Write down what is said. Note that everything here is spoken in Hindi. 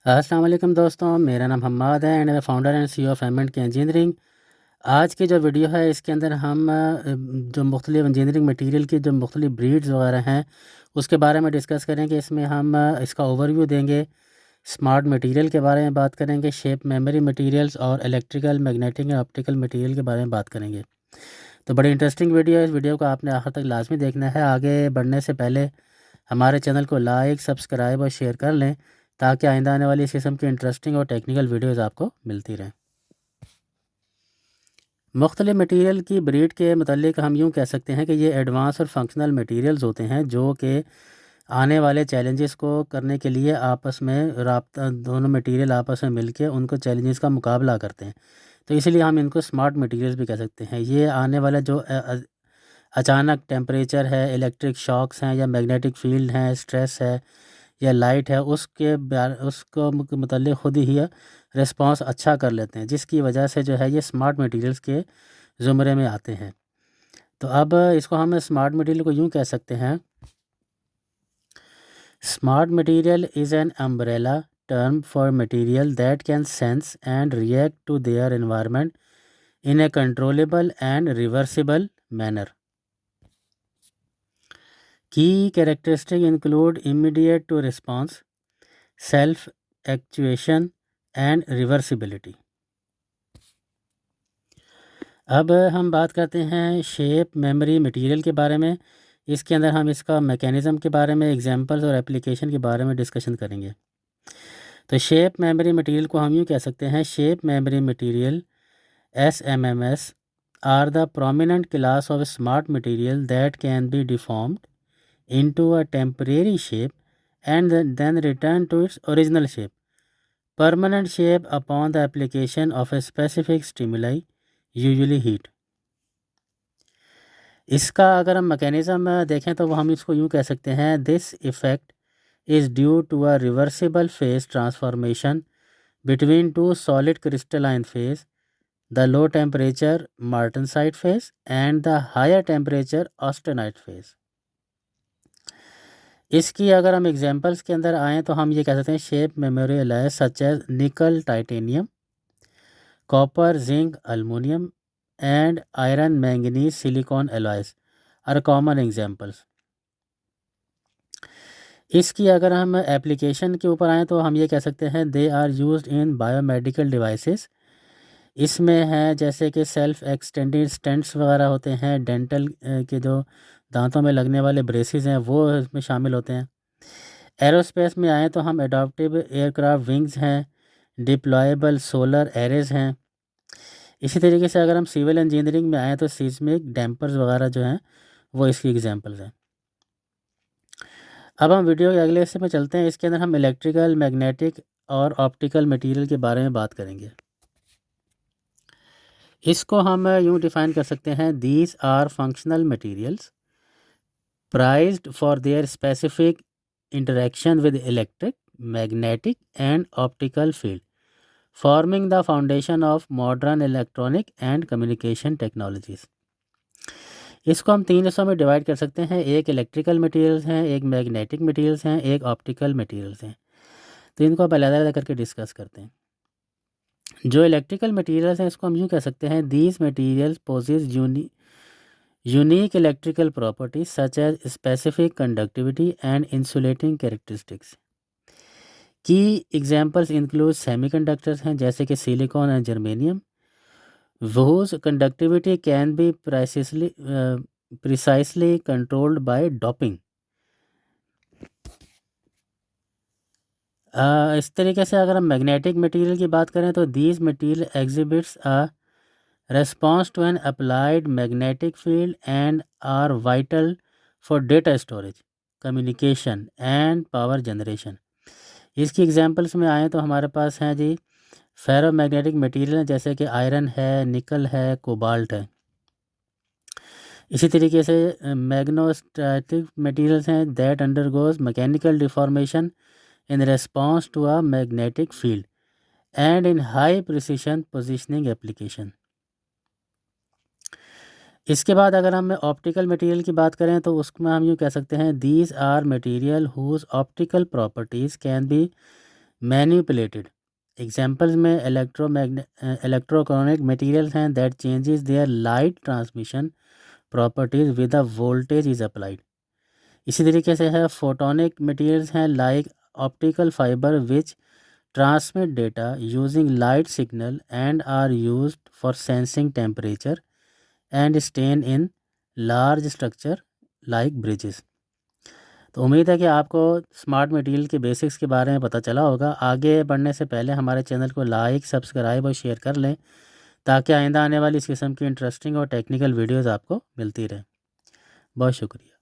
अस्सलाम वालेकुम दोस्तों, मेरा नाम हम्माद है and founder and CEO of एमेंट के इंजीनियरिंग। आज की जो वीडियो है इसके अंदर हम जो मुख्तलिफ इंजीनियरिंग मटेरियल की जो मुख्तलिफ ब्रीड्स वगैरह हैं उसके बारे में डिस्कस करेंगे। इसमें हम इसका ओवरव्यू देंगे, स्मार्ट मटेरियल के बारे में बात करेंगे, शेप मेमोरी मटेरियल्स और electrical magnetic and optical material के बारे में बात करेंगे। तो बड़ी इंटरेस्टिंग वीडियो है, इस वीडियो को आपने आखिर तक लाजमी देखना है। आगे बढ़ने से पहले हमारे चैनल को लाइक, सब्सक्राइब और शेयर कर लें ताकि आइंदा आने वाली इस किस्म की इंटरेस्टिंग और टेक्निकल वीडियोज़ आपको मिलती रहें। मुख्तलिफ मटीरियल की ब्रीड के मतलब हम यूँ कह सकते हैं कि ये एडवांस और फंक्शनल मटीरियल्स होते हैं जो कि आने वाले चैलेंजेस को करने के लिए आपस में राब्ता, दोनों मटीरियल आपस में मिलके उनको चैलेंजेस का मुकाबला करते हैं। तो इसलिए हम इनको स्मार्ट मटीरियल्स भी कह सकते हैं। ये आने वाला जो अचानक टेम्परेचर है, इलेक्ट्रिक शॉक्स हैं या मैग्नेटिक फील्ड हैं, स्ट्रेस है या लाइट है, उसको मतलब ख़ुद ही रिस्पांस अच्छा कर लेते हैं, जिसकी वजह से जो है ये स्मार्ट मटेरियल्स के ज़ुमरे में आते हैं। तो अब इसको हम स्मार्ट मटेरियल को यूँ कह सकते हैं, smart material is an umbrella term for material that can sense and react to their environment in a controllable and reversible manner. Key characteristics include immediate to response, self actuation and reversibility। अब हम बात करते हैं शेप मेमोरी मटेरियल के बारे में। इसके अंदर हम इसका मैकेनिज़्म के बारे में, एग्जांपल्स और एप्लीकेशन के बारे में डिस्कशन करेंगे। तो शेप मेमोरी मटेरियल को हम यूँ कह सकते हैं, shape memory material SMMS are the prominent class of smart material that can be deformed into a temporary shape and then return to its original shape, permanent shape upon the application of a specific stimuli, usually heat। इसका अगर हम मैकेनिज़्म देखें तो हम इसको यूँ कह सकते हैं, this effect is due to a reversible phase transformation between two solid crystalline phase, the low temperature martensite phase and the higher temperature austenite phase. इसकी अगर हम एग्जांपल्स के अंदर आएँ तो हम ये कह सकते हैं, शेप मेमोरियल है such as nickel titanium, copper zinc aluminium and iron manganese silicon alloys are common examples. इसकी अगर हम एप्लीकेशन के ऊपर आएँ तो हम ये कह सकते हैं, they are used in biomedical devices. इसमें है जैसे कि सेल्फ एक्सटेंडेड स्टेंट्स वगैरह होते हैं, डेंटल के जो दांतों में लगने वाले ब्रेसेस हैं वो इसमें शामिल होते हैं। एरोस्पेस में आएँ तो हम एडॉप्टिव एयरक्राफ्ट विंग्स हैं, डिप्लॉयबल सोलर एरेज हैं। इसी तरीके से अगर हम सिविल इंजीनियरिंग में आएँ तो सीस्मिक डैम्पर्स वगैरह जो हैं वो इसकी एग्जांपल्स हैं। अब हम वीडियो के अगले हिस्से में चलते हैं। इसके अंदर हम इलेक्ट्रिकल, मैग्नेटिक और ऑप्टिकल मटेरियल के बारे में बात करेंगे। इसको हम यूँ डिफ़ाइन कर सकते हैं, these are functional materials prized for their specific interaction with electric, magnetic and optical field, forming the foundation of modern electronic and communication technologies। इसको हम तीन हिस्सों में डिवाइड कर सकते हैं, एक इलेक्ट्रिकल मटेरियल्स हैं, एक मैग्नेटिक मटेरियल्स हैं, एक ऑप्टिकल मटेरियल्स हैं। तो इनको आप अलग-अलग करके डिस्कस करते हैं। जो इलेक्ट्रिकल मटेरियल्स हैं इसको हम यूँ कह सकते हैं, these materials possess unique electrical properties such as specific conductivity and insulating characteristics। की एग्जांपल्स इंक्लूड सेमीकंडक्टर्स हैं जैसे कि silicon and germanium, whose conductivity can be precisely controlled by doping। इस तरीके से अगर हम मैग्नेटिक मटेरियल की बात करें तो these material exhibits a response to an applied magnetic field and are vital for data storage, communication and power generation। इसकी एग्जांपल्स में आए तो हमारे पास हैं जी, फेरो मैग्नेटिक मटीरियल जैसे कि आयरन है, निकल है, कोबाल्ट है। इसी तरीके से मैग्नेटोस्टैटिक मटीरियल्स हैं that undergoes mechanical deformation in response to a magnetic field and in high precision positioning application. इसके बाद अगर हम ऑप्टिकल मटेरियल की बात करें तो उसमें हम यूँ कह सकते हैं, these are material whose optical properties can be manipulated, examples में इलेक्ट्रोकॉनिक मटेरियल्स हैं that changes their light transmission properties with a voltage is applied. इसी तरीके से है फोटोनिक मटेरियल्स हैं like optical fibre which transmit data using light signal and are used for sensing temperature and strain in large structure like bridges. तो उम्मीद है कि आपको स्मार्ट मटेरियल के बेसिक्स के बारे में पता चला होगा। आगे बढ़ने से पहले हमारे चैनल को लाइक, सब्सक्राइब और शेयर कर लें ताकि आइंदा आने वाली इस किस्म की इंटरेस्टिंग और टेक्निकल वीडियोज़ आपको मिलती रहे। बहुत शुक्रिया।